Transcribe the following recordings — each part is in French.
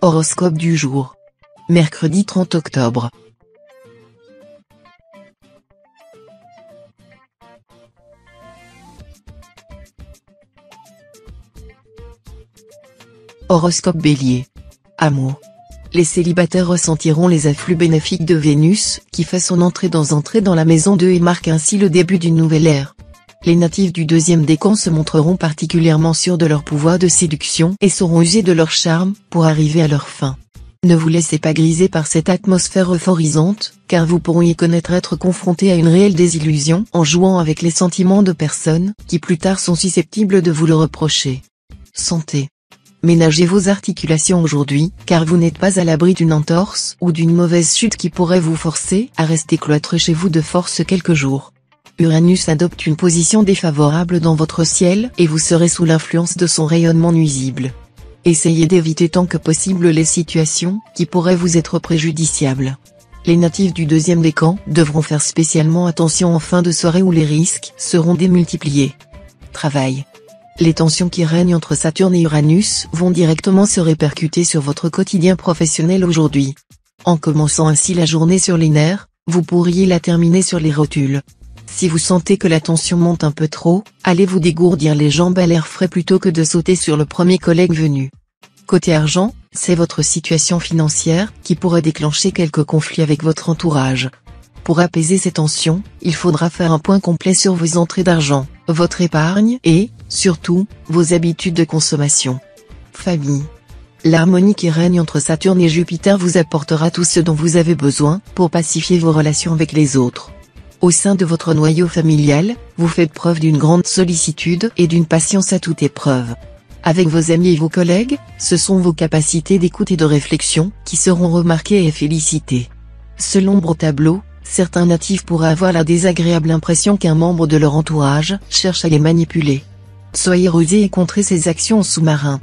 Horoscope du jour. Mercredi 30 octobre. Horoscope Bélier. Amour. Les célibataires ressentiront les afflux bénéfiques de Vénus, qui fait son entrée dans la maison 2 et marque ainsi le début d'une nouvelle ère. Les natifs du deuxième décan se montreront particulièrement sûrs de leur pouvoir de séduction et sauront user de leur charme pour arriver à leur fin. Ne vous laissez pas griser par cette atmosphère euphorisante, car vous pourriez être confronté à une réelle désillusion en jouant avec les sentiments de personnes qui plus tard sont susceptibles de vous le reprocher. Santé. Ménagez vos articulations aujourd'hui, car vous n'êtes pas à l'abri d'une entorse ou d'une mauvaise chute qui pourrait vous forcer à rester cloîtré chez vous de force quelques jours. Uranus adopte une position défavorable dans votre ciel et vous serez sous l'influence de son rayonnement nuisible. Essayez d'éviter tant que possible les situations qui pourraient vous être préjudiciables. Les natifs du deuxième décan devront faire spécialement attention en fin de soirée où les risques seront démultipliés. Travail. Les tensions qui règnent entre Saturne et Uranus vont directement se répercuter sur votre quotidien professionnel aujourd'hui. En commençant ainsi la journée sur les nerfs, vous pourriez la terminer sur les rotules. Si vous sentez que la tension monte un peu trop, allez vous dégourdir les jambes à l'air frais plutôt que de sauter sur le premier collègue venu. Côté argent, c'est votre situation financière qui pourrait déclencher quelques conflits avec votre entourage. Pour apaiser ces tensions, il faudra faire un point complet sur vos entrées d'argent, votre épargne et, surtout, vos habitudes de consommation. Famille. L'harmonie qui règne entre Saturne et Jupiter vous apportera tout ce dont vous avez besoin pour pacifier vos relations avec les autres. Au sein de votre noyau familial, vous faites preuve d'une grande sollicitude et d'une patience à toute épreuve. Avec vos amis et vos collègues, ce sont vos capacités d'écoute et de réflexion qui seront remarquées et félicitées. Selon l'ombre au tableau, certains natifs pourraient avoir la désagréable impression qu'un membre de leur entourage cherche à les manipuler. Soyez rusés et contrez ces actions en sous-marin.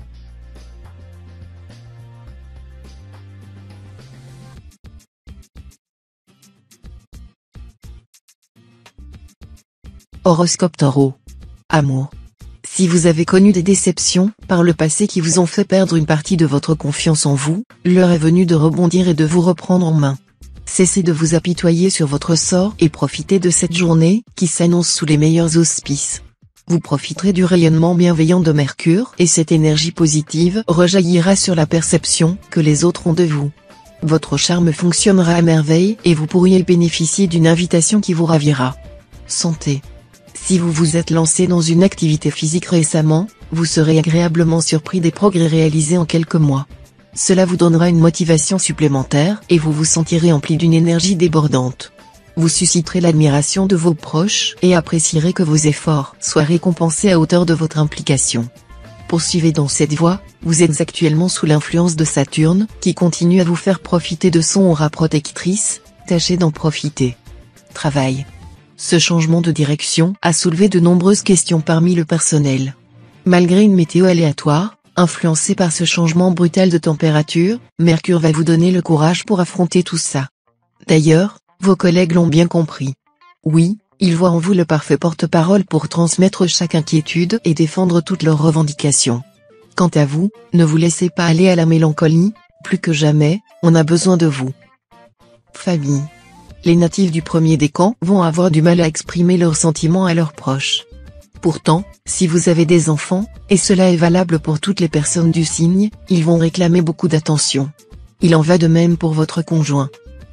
Horoscope Taureau. Amour. Si vous avez connu des déceptions par le passé qui vous ont fait perdre une partie de votre confiance en vous, l'heure est venue de rebondir et de vous reprendre en main. Cessez de vous apitoyer sur votre sort et profitez de cette journée qui s'annonce sous les meilleurs auspices. Vous profiterez du rayonnement bienveillant de Mercure et cette énergie positive rejaillira sur la perception que les autres ont de vous. Votre charme fonctionnera à merveille et vous pourriez bénéficier d'une invitation qui vous ravira. Santé. Si vous vous êtes lancé dans une activité physique récemment, vous serez agréablement surpris des progrès réalisés en quelques mois. Cela vous donnera une motivation supplémentaire et vous vous sentirez empli d'une énergie débordante. Vous susciterez l'admiration de vos proches et apprécierez que vos efforts soient récompensés à hauteur de votre implication. Poursuivez dans cette voie, vous êtes actuellement sous l'influence de Saturne, qui continue à vous faire profiter de son aura protectrice, tâchez d'en profiter. Travail. Ce changement de direction a soulevé de nombreuses questions parmi le personnel. Malgré une météo aléatoire, influencée par ce changement brutal de température, Mercure va vous donner le courage pour affronter tout ça. D'ailleurs, vos collègues l'ont bien compris. Oui, ils voient en vous le parfait porte-parole pour transmettre chaque inquiétude et défendre toutes leurs revendications. Quant à vous, ne vous laissez pas aller à la mélancolie, plus que jamais, on a besoin de vous. Famille. Les natifs du premier décan vont avoir du mal à exprimer leurs sentiments à leurs proches. Pourtant, si vous avez des enfants, et cela est valable pour toutes les personnes du signe, ils vont réclamer beaucoup d'attention. Il en va de même pour votre conjoint.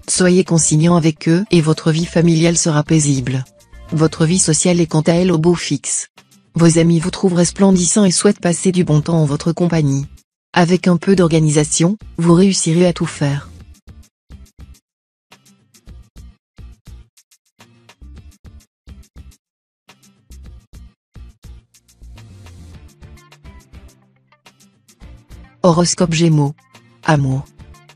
Soyez conciliant avec eux et votre vie familiale sera paisible. Votre vie sociale est quant à elle au beau fixe. Vos amis vous trouvent resplendissant et souhaitent passer du bon temps en votre compagnie. Avec un peu d'organisation, vous réussirez à tout faire. Horoscope Gémeaux. Amour.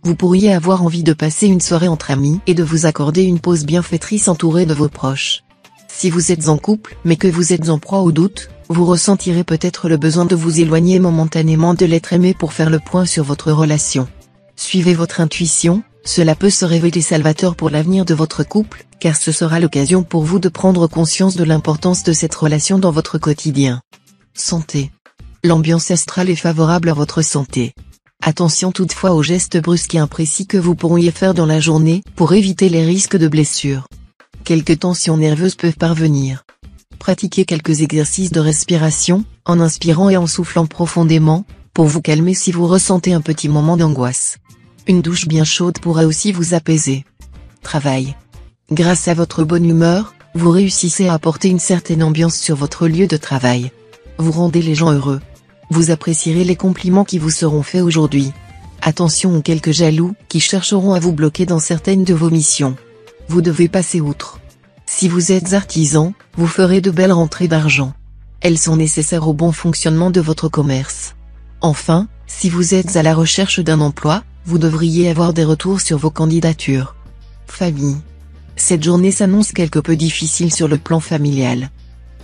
Vous pourriez avoir envie de passer une soirée entre amis et de vous accorder une pause bienfaitrice entourée de vos proches. Si vous êtes en couple mais que vous êtes en proie au doute, vous ressentirez peut-être le besoin de vous éloigner momentanément de l'être aimé pour faire le point sur votre relation. Suivez votre intuition, cela peut se révéler salvateur pour l'avenir de votre couple, car ce sera l'occasion pour vous de prendre conscience de l'importance de cette relation dans votre quotidien. Santé. L'ambiance astrale est favorable à votre santé. Attention toutefois aux gestes brusques et imprécis que vous pourriez faire dans la journée pour éviter les risques de blessures. Quelques tensions nerveuses peuvent parvenir. Pratiquez quelques exercices de respiration, en inspirant et en soufflant profondément, pour vous calmer si vous ressentez un petit moment d'angoisse. Une douche bien chaude pourra aussi vous apaiser. Travail. Grâce à votre bonne humeur, vous réussissez à apporter une certaine ambiance sur votre lieu de travail. Vous rendez les gens heureux. Vous apprécierez les compliments qui vous seront faits aujourd'hui. Attention aux quelques jaloux qui chercheront à vous bloquer dans certaines de vos missions. Vous devez passer outre. Si vous êtes artisan, vous ferez de belles rentrées d'argent. Elles sont nécessaires au bon fonctionnement de votre commerce. Enfin, si vous êtes à la recherche d'un emploi, vous devriez avoir des retours sur vos candidatures. Famille. Cette journée s'annonce quelque peu difficile sur le plan familial.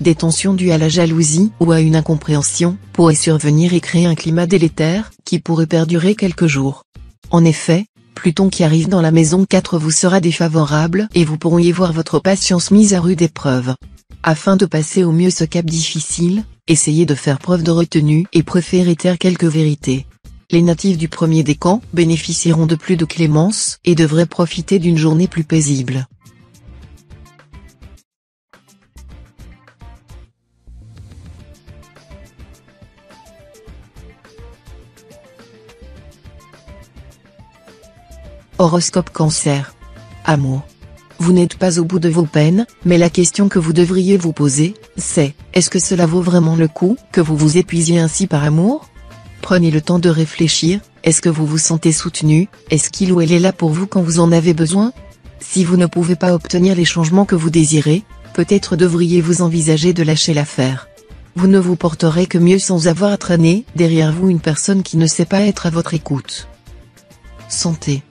Des tensions dues à la jalousie ou à une incompréhension pourraient survenir et créer un climat délétère qui pourrait perdurer quelques jours. En effet, Pluton qui arrive dans la maison 4 vous sera défavorable et vous pourriez voir votre patience mise à rude épreuve. Afin de passer au mieux ce cap difficile, essayez de faire preuve de retenue et préférez taire quelques vérités. Les natifs du premier décan bénéficieront de plus de clémence et devraient profiter d'une journée plus paisible. Horoscope Cancer. Amour. Vous n'êtes pas au bout de vos peines, mais la question que vous devriez vous poser, c'est, est-ce que cela vaut vraiment le coup que vous vous épuisiez ainsi par amour? Prenez le temps de réfléchir, est-ce que vous vous sentez soutenu, est-ce qu'il ou elle est là pour vous quand vous en avez besoin? Si vous ne pouvez pas obtenir les changements que vous désirez, peut-être devriez-vous envisager de lâcher l'affaire. Vous ne vous porterez que mieux sans avoir à traîner derrière vous une personne qui ne sait pas être à votre écoute. Santé.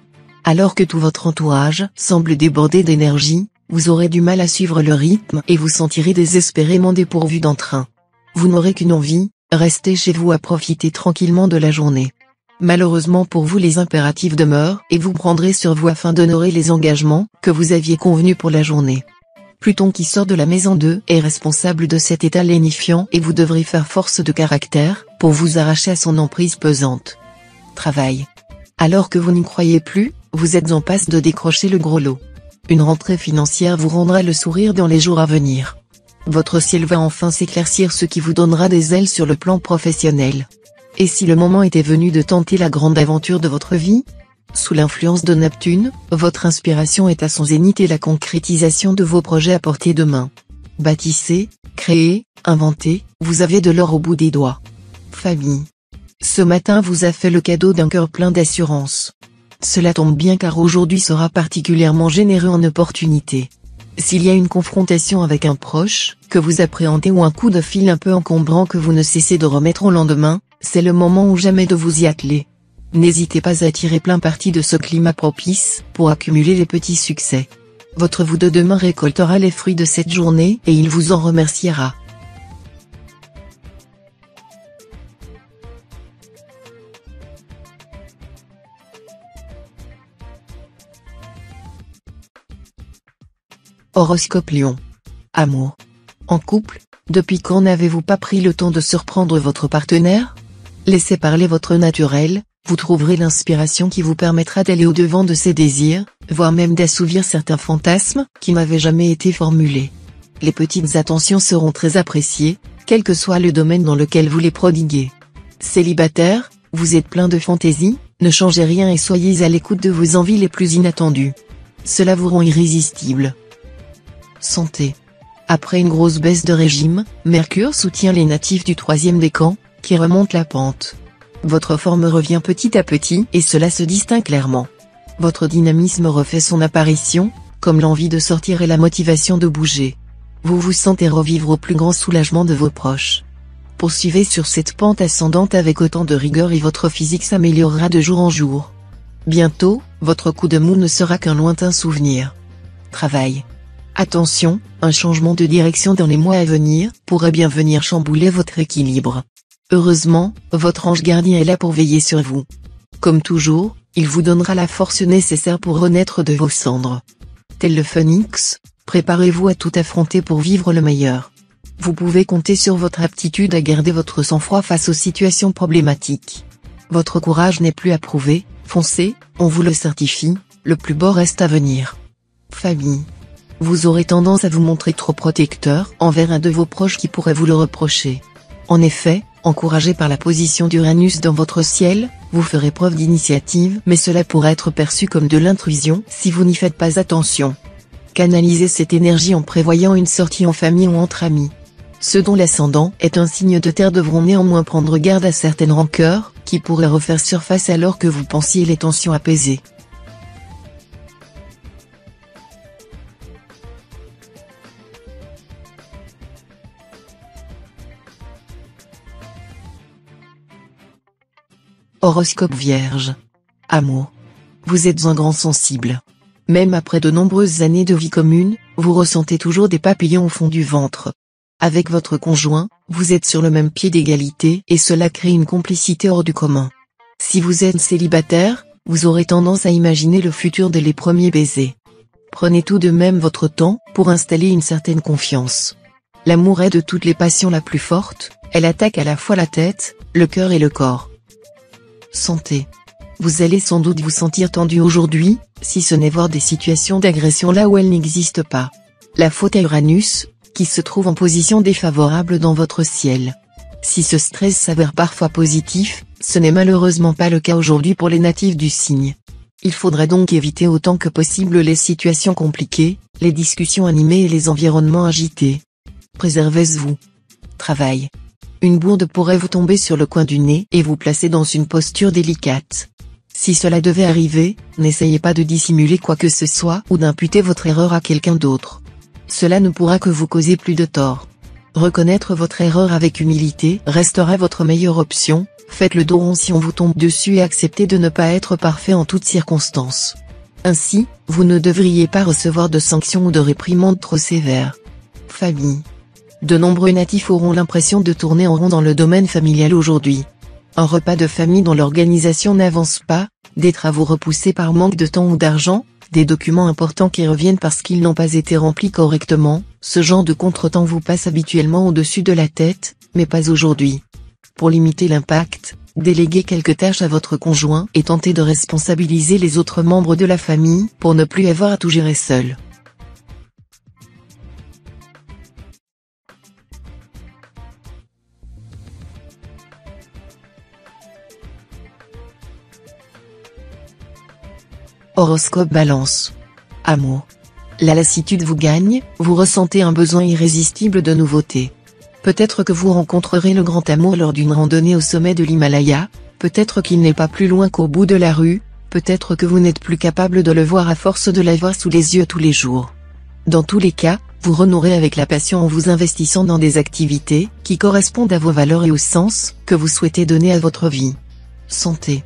Alors que tout votre entourage semble déborder d'énergie, vous aurez du mal à suivre le rythme et vous sentirez désespérément dépourvu d'entrain. Vous n'aurez qu'une envie, rester chez vous à profiter tranquillement de la journée. Malheureusement pour vous les impératifs demeurent et vous prendrez sur vous afin d'honorer les engagements que vous aviez convenus pour la journée. Pluton qui sort de la maison 2 est responsable de cet état lénifiant et vous devrez faire force de caractère pour vous arracher à son emprise pesante. Travail. Alors que vous n'y croyez plus, vous êtes en passe de décrocher le gros lot. Une rentrée financière vous rendra le sourire dans les jours à venir. Votre ciel va enfin s'éclaircir, ce qui vous donnera des ailes sur le plan professionnel. Et si le moment était venu de tenter la grande aventure de votre vie? Sous l'influence de Neptune, votre inspiration est à son zénith et la concrétisation de vos projets à portée de main. Bâtissez, créez, inventez, vous avez de l'or au bout des doigts. Famille. Ce matin vous a fait le cadeau d'un cœur plein d'assurance. Cela tombe bien car aujourd'hui sera particulièrement généreux en opportunités. S'il y a une confrontation avec un proche, que vous appréhendez ou un coup de fil un peu encombrant que vous ne cessez de remettre au lendemain, c'est le moment ou jamais de vous y atteler. N'hésitez pas à tirer plein parti de ce climat propice, pour accumuler les petits succès. Votre vous de demain récoltera les fruits de cette journée et il vous en remerciera. Horoscope Lion. Amour. En couple, depuis quand n'avez-vous pas pris le temps de surprendre votre partenaire? Laissez parler votre naturel, vous trouverez l'inspiration qui vous permettra d'aller au-devant de ses désirs, voire même d'assouvir certains fantasmes qui n'avaient jamais été formulés. Les petites attentions seront très appréciées, quel que soit le domaine dans lequel vous les prodiguez. Célibataire, vous êtes plein de fantaisie, ne changez rien et soyez à l'écoute de vos envies les plus inattendues. Cela vous rend irrésistible. Santé. Après une grosse baisse de régime, Mercure soutient les natifs du troisième décan, qui remontent la pente. Votre forme revient petit à petit et cela se distingue clairement. Votre dynamisme refait son apparition, comme l'envie de sortir et la motivation de bouger. Vous vous sentez revivre au plus grand soulagement de vos proches. Poursuivez sur cette pente ascendante avec autant de rigueur et votre physique s'améliorera de jour en jour. Bientôt, votre coup de mou ne sera qu'un lointain souvenir. Travail. Attention, un changement de direction dans les mois à venir pourrait bien venir chambouler votre équilibre. Heureusement, votre ange gardien est là pour veiller sur vous. Comme toujours, il vous donnera la force nécessaire pour renaître de vos cendres. Tel le phénix, préparez-vous à tout affronter pour vivre le meilleur. Vous pouvez compter sur votre aptitude à garder votre sang-froid face aux situations problématiques. Votre courage n'est plus à prouver, foncez, on vous le certifie, le plus beau reste à venir. Famille. Vous aurez tendance à vous montrer trop protecteur envers un de vos proches qui pourrait vous le reprocher. En effet, encouragé par la position d'Uranus dans votre ciel, vous ferez preuve d'initiative mais cela pourrait être perçu comme de l'intrusion si vous n'y faites pas attention. Canalisez cette énergie en prévoyant une sortie en famille ou entre amis. Ceux dont l'ascendant est un signe de terre devront néanmoins prendre garde à certaines rancœurs, qui pourraient refaire surface alors que vous pensiez les tensions apaisées. Horoscope Vierge. Amour. Vous êtes un grand sensible. Même après de nombreuses années de vie commune, vous ressentez toujours des papillons au fond du ventre. Avec votre conjoint, vous êtes sur le même pied d'égalité et cela crée une complicité hors du commun. Si vous êtes célibataire, vous aurez tendance à imaginer le futur dès les premiers baisers. Prenez tout de même votre temps pour installer une certaine confiance. L'amour est de toutes les passions la plus forte, elle attaque à la fois la tête, le cœur et le corps. Santé. Vous allez sans doute vous sentir tendu aujourd'hui, si ce n'est voir des situations d'agression là où elles n'existent pas. La faute à Uranus, qui se trouve en position défavorable dans votre ciel. Si ce stress s'avère parfois positif, ce n'est malheureusement pas le cas aujourd'hui pour les natifs du signe. Il faudrait donc éviter autant que possible les situations compliquées, les discussions animées et les environnements agités. Préservez-vous. Travail. Une bourde pourrait vous tomber sur le coin du nez et vous placer dans une posture délicate. Si cela devait arriver, n'essayez pas de dissimuler quoi que ce soit ou d'imputer votre erreur à quelqu'un d'autre. Cela ne pourra que vous causer plus de tort. Reconnaître votre erreur avec humilité restera votre meilleure option, faites le dos rond si on vous tombe dessus et acceptez de ne pas être parfait en toutes circonstances. Ainsi, vous ne devriez pas recevoir de sanctions ou de réprimandes trop sévères. Famille. De nombreux natifs auront l'impression de tourner en rond dans le domaine familial aujourd'hui. Un repas de famille dont l'organisation n'avance pas, des travaux repoussés par manque de temps ou d'argent, des documents importants qui reviennent parce qu'ils n'ont pas été remplis correctement, ce genre de contretemps vous passe habituellement au-dessus de la tête, mais pas aujourd'hui. Pour limiter l'impact, déléguez quelques tâches à votre conjoint et tentez de responsabiliser les autres membres de la famille pour ne plus avoir à tout gérer seul. Horoscope Balance. Amour. La lassitude vous gagne, vous ressentez un besoin irrésistible de nouveauté. Peut-être que vous rencontrerez le grand amour lors d'une randonnée au sommet de l'Himalaya, peut-être qu'il n'est pas plus loin qu'au bout de la rue, peut-être que vous n'êtes plus capable de le voir à force de l'avoir sous les yeux tous les jours. Dans tous les cas, vous renouerez avec la passion en vous investissant dans des activités qui correspondent à vos valeurs et au sens que vous souhaitez donner à votre vie. Santé.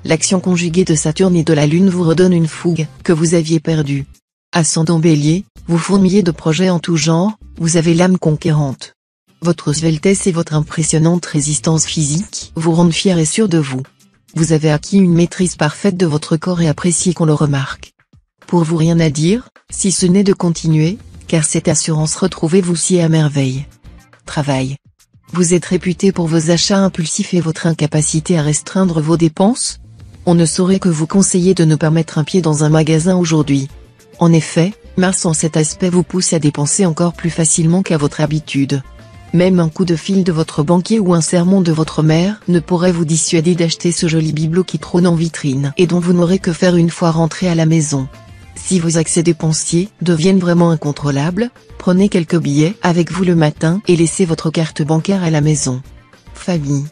L'action conjuguée de Saturne et de la Lune vous redonne une fougue que vous aviez perdue. Ascendant Bélier, vous fourmillez de projets en tout genre, vous avez l'âme conquérante. Votre sveltesse et votre impressionnante résistance physique vous rendent fier et sûr de vous. Vous avez acquis une maîtrise parfaite de votre corps et appréciez qu'on le remarque. Pour vous rien à dire, si ce n'est de continuer, car cette assurance retrouvée vous sied à merveille. Travail. Vous êtes réputé pour vos achats impulsifs et votre incapacité à restreindre vos dépenses. On ne saurait que vous conseiller de ne pas mettre un pied dans un magasin aujourd'hui. En effet, Mars en cet aspect vous pousse à dépenser encore plus facilement qu'à votre habitude. Même un coup de fil de votre banquier ou un sermon de votre mère ne pourrait vous dissuader d'acheter ce joli bibelot qui trône en vitrine et dont vous n'aurez que faire une fois rentré à la maison. Si vos accès dépensiers deviennent vraiment incontrôlables, prenez quelques billets avec vous le matin et laissez votre carte bancaire à la maison. Famille.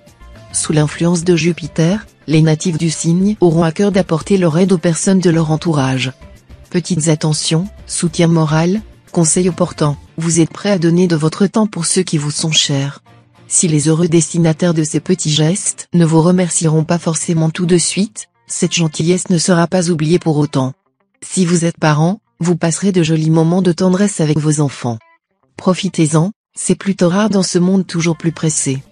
Sous l'influence de Jupiter, les natifs du signe auront à cœur d'apporter leur aide aux personnes de leur entourage. Petites attentions, soutien moral, conseils opportuns, vous êtes prêt à donner de votre temps pour ceux qui vous sont chers. Si les heureux destinataires de ces petits gestes ne vous remercieront pas forcément tout de suite, cette gentillesse ne sera pas oubliée pour autant. Si vous êtes parent, vous passerez de jolis moments de tendresse avec vos enfants. Profitez-en, c'est plutôt rare dans ce monde toujours plus pressé.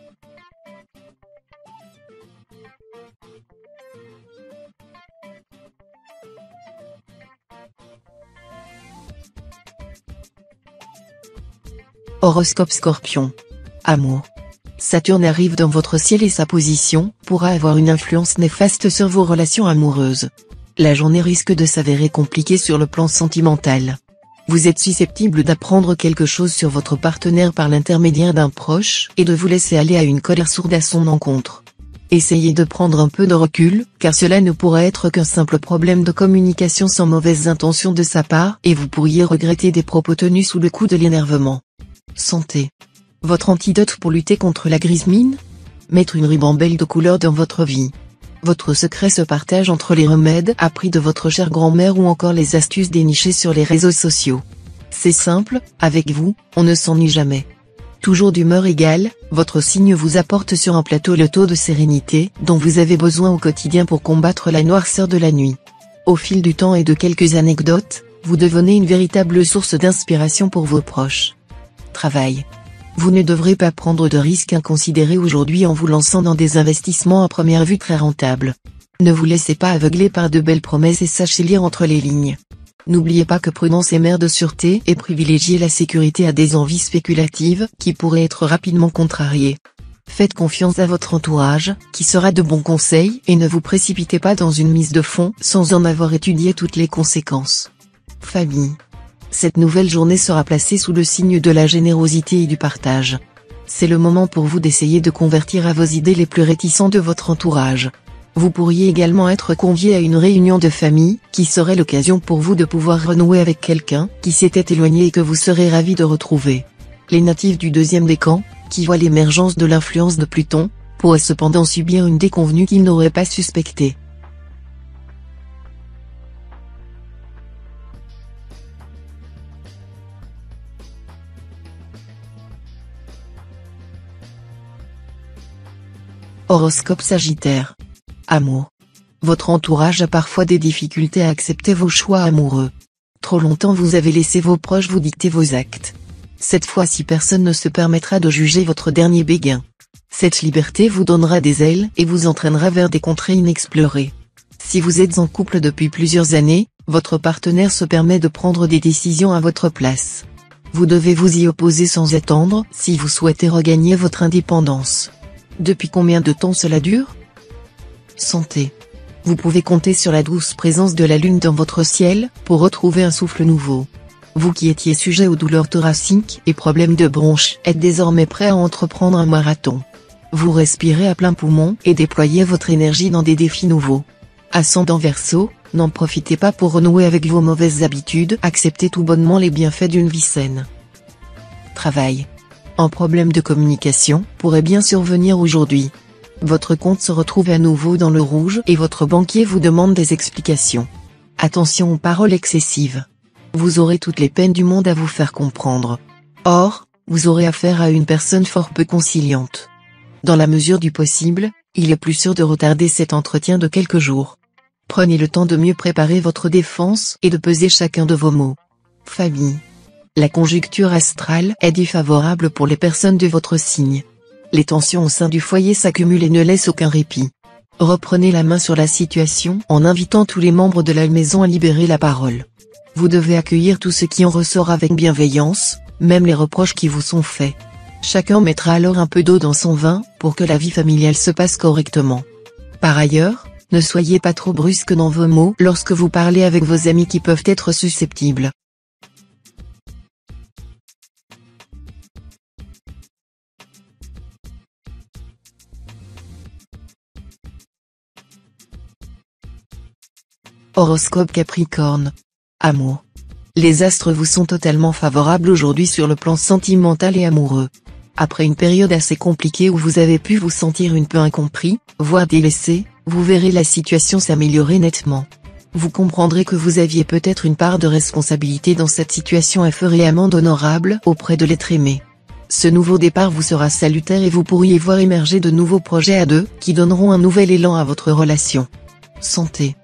Horoscope Scorpion. Amour. Saturne arrive dans votre ciel et sa position pourra avoir une influence néfaste sur vos relations amoureuses. La journée risque de s'avérer compliquée sur le plan sentimental. Vous êtes susceptible d'apprendre quelque chose sur votre partenaire par l'intermédiaire d'un proche et de vous laisser aller à une colère sourde à son encontre. Essayez de prendre un peu de recul, car cela ne pourra être qu'un simple problème de communication sans mauvaises intentions de sa part et vous pourriez regretter des propos tenus sous le coup de l'énervement. Santé. Votre antidote pour lutter contre la grise mine ? Mettre une ribambelle de couleur dans votre vie. Votre secret se partage entre les remèdes appris de votre chère grand-mère ou encore les astuces dénichées sur les réseaux sociaux. C'est simple, avec vous, on ne s'ennuie jamais. Toujours d'humeur égale, votre signe vous apporte sur un plateau le taux de sérénité dont vous avez besoin au quotidien pour combattre la noirceur de la nuit. Au fil du temps et de quelques anecdotes, vous devenez une véritable source d'inspiration pour vos proches. Travail. Vous ne devrez pas prendre de risques inconsidérés aujourd'hui en vous lançant dans des investissements à première vue très rentables. Ne vous laissez pas aveugler par de belles promesses et sachez lire entre les lignes. N'oubliez pas que prudence est mère de sûreté et privilégier la sécurité à des envies spéculatives qui pourraient être rapidement contrariées. Faites confiance à votre entourage, qui sera de bons conseils et ne vous précipitez pas dans une mise de fonds sans en avoir étudié toutes les conséquences. Famille. Cette nouvelle journée sera placée sous le signe de la générosité et du partage. C'est le moment pour vous d'essayer de convertir à vos idées les plus réticents de votre entourage. Vous pourriez également être convié à une réunion de famille, qui serait l'occasion pour vous de pouvoir renouer avec quelqu'un qui s'était éloigné et que vous serez ravi de retrouver. Les natifs du deuxième décan, qui voient l'émergence de l'influence de Pluton, pourraient cependant subir une déconvenue qu'ils n'auraient pas suspectée. Horoscope Sagittaire. Amour. Votre entourage a parfois des difficultés à accepter vos choix amoureux. Trop longtemps vous avez laissé vos proches vous dicter vos actes. Cette fois-ci personne ne se permettra de juger votre dernier béguin. Cette liberté vous donnera des ailes et vous entraînera vers des contrées inexplorées. Si vous êtes en couple depuis plusieurs années, votre partenaire se permet de prendre des décisions à votre place. Vous devez vous y opposer sans attendre si vous souhaitez regagner votre indépendance. Depuis combien de temps cela dure ? Santé. Vous pouvez compter sur la douce présence de la lune dans votre ciel pour retrouver un souffle nouveau. Vous qui étiez sujet aux douleurs thoraciques et problèmes de bronches êtes désormais prêt à entreprendre un marathon. Vous respirez à plein poumon et déployez votre énergie dans des défis nouveaux. Ascendant Verseau, n'en profitez pas pour renouer avec vos mauvaises habitudes, acceptez tout bonnement les bienfaits d'une vie saine. Travail. Un problème de communication pourrait bien survenir aujourd'hui. Votre compte se retrouve à nouveau dans le rouge et votre banquier vous demande des explications. Attention aux paroles excessives. Vous aurez toutes les peines du monde à vous faire comprendre. Or, vous aurez affaire à une personne fort peu conciliante. Dans la mesure du possible, il est plus sûr de retarder cet entretien de quelques jours. Prenez le temps de mieux préparer votre défense et de peser chacun de vos mots. Famille. La conjoncture astrale est défavorable pour les personnes de votre signe. Les tensions au sein du foyer s'accumulent et ne laissent aucun répit. Reprenez la main sur la situation en invitant tous les membres de la maison à libérer la parole. Vous devez accueillir tout ce qui en ressort avec bienveillance, même les reproches qui vous sont faits. Chacun mettra alors un peu d'eau dans son vin pour que la vie familiale se passe correctement. Par ailleurs, ne soyez pas trop brusque dans vos mots lorsque vous parlez avec vos amis qui peuvent être susceptibles. Horoscope Capricorne. Amour. Les astres vous sont totalement favorables aujourd'hui sur le plan sentimental et amoureux. Après une période assez compliquée où vous avez pu vous sentir un peu incompris, voire délaissé, vous verrez la situation s'améliorer nettement. Vous comprendrez que vous aviez peut-être une part de responsabilité dans cette situation et ferez amende honorable auprès de l'être aimé. Ce nouveau départ vous sera salutaire et vous pourriez voir émerger de nouveaux projets à deux qui donneront un nouvel élan à votre relation. Santé.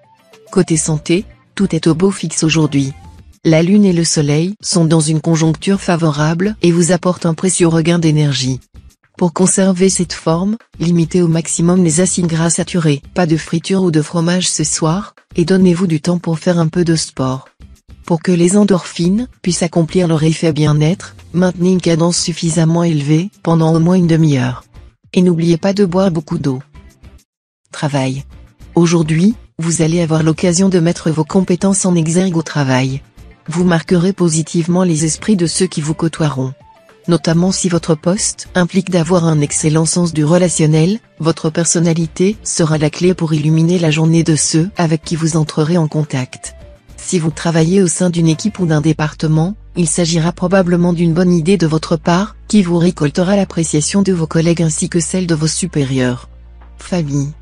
Côté santé, tout est au beau fixe aujourd'hui. La lune et le soleil sont dans une conjoncture favorable et vous apportent un précieux regain d'énergie. Pour conserver cette forme, limitez au maximum les acides gras saturés, pas de friture ou de fromage ce soir, et donnez-vous du temps pour faire un peu de sport. Pour que les endorphines puissent accomplir leur effet bien-être, maintenez une cadence suffisamment élevée pendant au moins une demi-heure. Et n'oubliez pas de boire beaucoup d'eau. Travail. Aujourd'hui, vous allez avoir l'occasion de mettre vos compétences en exergue au travail. Vous marquerez positivement les esprits de ceux qui vous côtoieront. Notamment si votre poste implique d'avoir un excellent sens du relationnel, votre personnalité sera la clé pour illuminer la journée de ceux avec qui vous entrerez en contact. Si vous travaillez au sein d'une équipe ou d'un département, il s'agira probablement d'une bonne idée de votre part, qui vous récoltera l'appréciation de vos collègues ainsi que celle de vos supérieurs. Famille.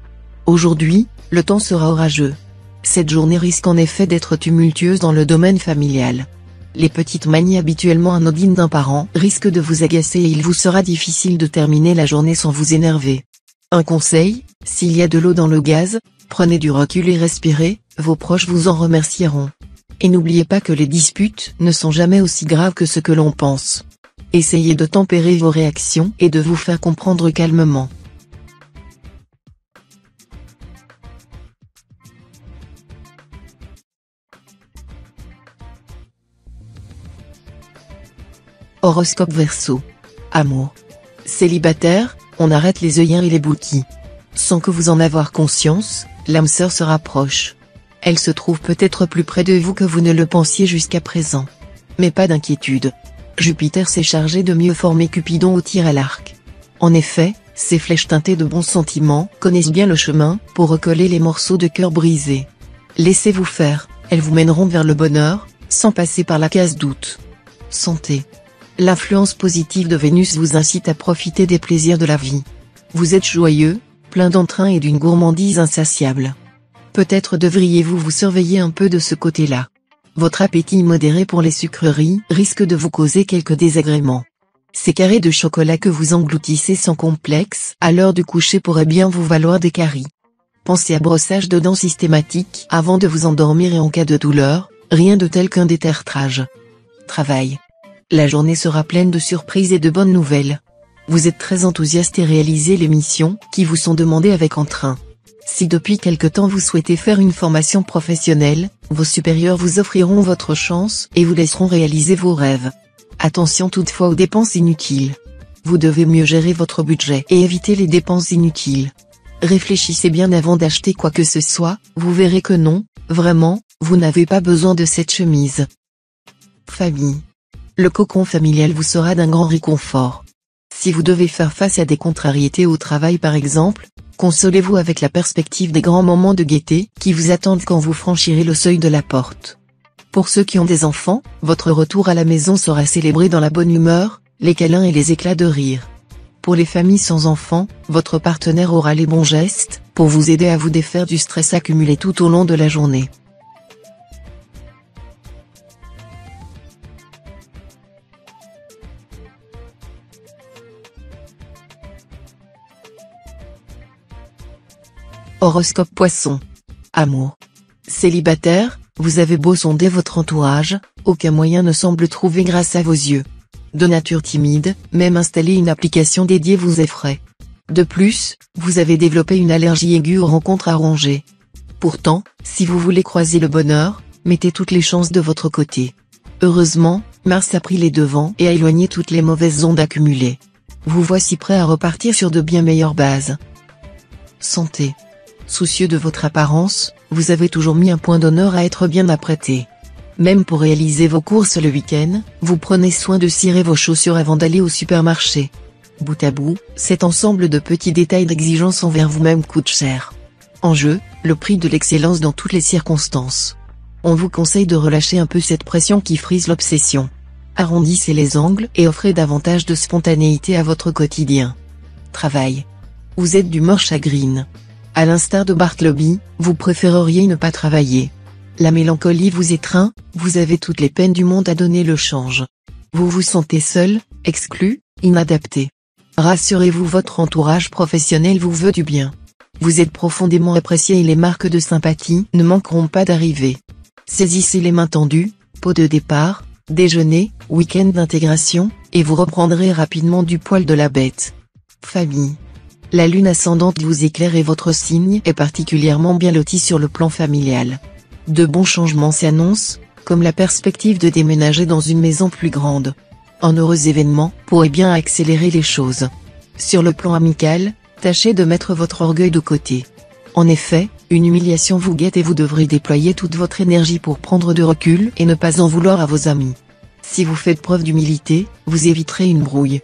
Aujourd'hui, le temps sera orageux. Cette journée risque en effet d'être tumultueuse dans le domaine familial. Les petites manies habituellement anodines d'un parent risquent de vous agacer et il vous sera difficile de terminer la journée sans vous énerver. Un conseil, s'il y a de l'eau dans le gaz, prenez du recul et respirez, vos proches vous en remercieront. Et n'oubliez pas que les disputes ne sont jamais aussi graves que ce que l'on pense. Essayez de tempérer vos réactions et de vous faire comprendre calmement. Horoscope Verseau. Amour. Célibataire, on arrête les œillets et les bouquis. Sans que vous en avoir conscience, l'âme sœur se rapproche. Elle se trouve peut-être plus près de vous que vous ne le pensiez jusqu'à présent. Mais pas d'inquiétude. Jupiter s'est chargé de mieux former Cupidon au tir à l'arc. En effet, ces flèches teintées de bons sentiments connaissent bien le chemin pour recoller les morceaux de cœur brisés. Laissez-vous faire, elles vous mèneront vers le bonheur, sans passer par la case doute. Santé. L'influence positive de Vénus vous incite à profiter des plaisirs de la vie. Vous êtes joyeux, plein d'entrain et d'une gourmandise insatiable. Peut-être devriez-vous vous surveiller un peu de ce côté-là. Votre appétit modéré pour les sucreries risque de vous causer quelques désagréments. Ces carrés de chocolat que vous engloutissez sans complexe à l'heure du coucher pourraient bien vous valoir des caries. Pensez à brossage de dents systématique avant de vous endormir et en cas de douleur, rien de tel qu'un détertrage. Travail. La journée sera pleine de surprises et de bonnes nouvelles. Vous êtes très enthousiaste et réalisez les missions qui vous sont demandées avec entrain. Si depuis quelque temps vous souhaitez faire une formation professionnelle, vos supérieurs vous offriront votre chance et vous laisseront réaliser vos rêves. Attention toutefois aux dépenses inutiles. Vous devez mieux gérer votre budget et éviter les dépenses inutiles. Réfléchissez bien avant d'acheter quoi que ce soit, vous verrez que non, vraiment, vous n'avez pas besoin de cette chemise. Famille. Le cocon familial vous sera d'un grand réconfort. Si vous devez faire face à des contrariétés au travail par exemple, consolez-vous avec la perspective des grands moments de gaieté qui vous attendent quand vous franchirez le seuil de la porte. Pour ceux qui ont des enfants, votre retour à la maison sera célébré dans la bonne humeur, les câlins et les éclats de rire. Pour les familles sans enfants, votre partenaire aura les bons gestes pour vous aider à vous défaire du stress accumulé tout au long de la journée. Horoscope Poisson. Amour. Célibataire, vous avez beau sonder votre entourage, aucun moyen ne semble trouver grâce à vos yeux. De nature timide, même installer une application dédiée vous effraie. De plus, vous avez développé une allergie aiguë aux rencontres arrangées. Pourtant, si vous voulez croiser le bonheur, mettez toutes les chances de votre côté. Heureusement, Mars a pris les devants et a éloigné toutes les mauvaises ondes accumulées. Vous voici prêt à repartir sur de bien meilleures bases. Santé. Soucieux de votre apparence, vous avez toujours mis un point d'honneur à être bien apprêté. Même pour réaliser vos courses le week-end, vous prenez soin de cirer vos chaussures avant d'aller au supermarché. Bout à bout, cet ensemble de petits détails d'exigence envers vous-même coûte cher. En jeu, le prix de l'excellence dans toutes les circonstances. On vous conseille de relâcher un peu cette pression qui frise l'obsession. Arrondissez les angles et offrez davantage de spontanéité à votre quotidien. Travail. Vous êtes d'humeur chagrine. À l'instar de Bartleby, vous préféreriez ne pas travailler. La mélancolie vous étreint, vous avez toutes les peines du monde à donner le change. Vous vous sentez seul, exclu, inadapté. Rassurez-vous, votre entourage professionnel vous veut du bien. Vous êtes profondément apprécié et les marques de sympathie ne manqueront pas d'arriver. Saisissez les mains tendues, pot de départ, déjeuner, week-end d'intégration, et vous reprendrez rapidement du poil de la bête. Famille. La lune ascendante vous éclaire et votre signe est particulièrement bien loti sur le plan familial. De bons changements s'annoncent, comme la perspective de déménager dans une maison plus grande. Un heureux événement pourrait bien accélérer les choses. Sur le plan amical, tâchez de mettre votre orgueil de côté. En effet, une humiliation vous guette et vous devrez déployer toute votre énergie pour prendre de recul et ne pas en vouloir à vos amis. Si vous faites preuve d'humilité, vous éviterez une brouille.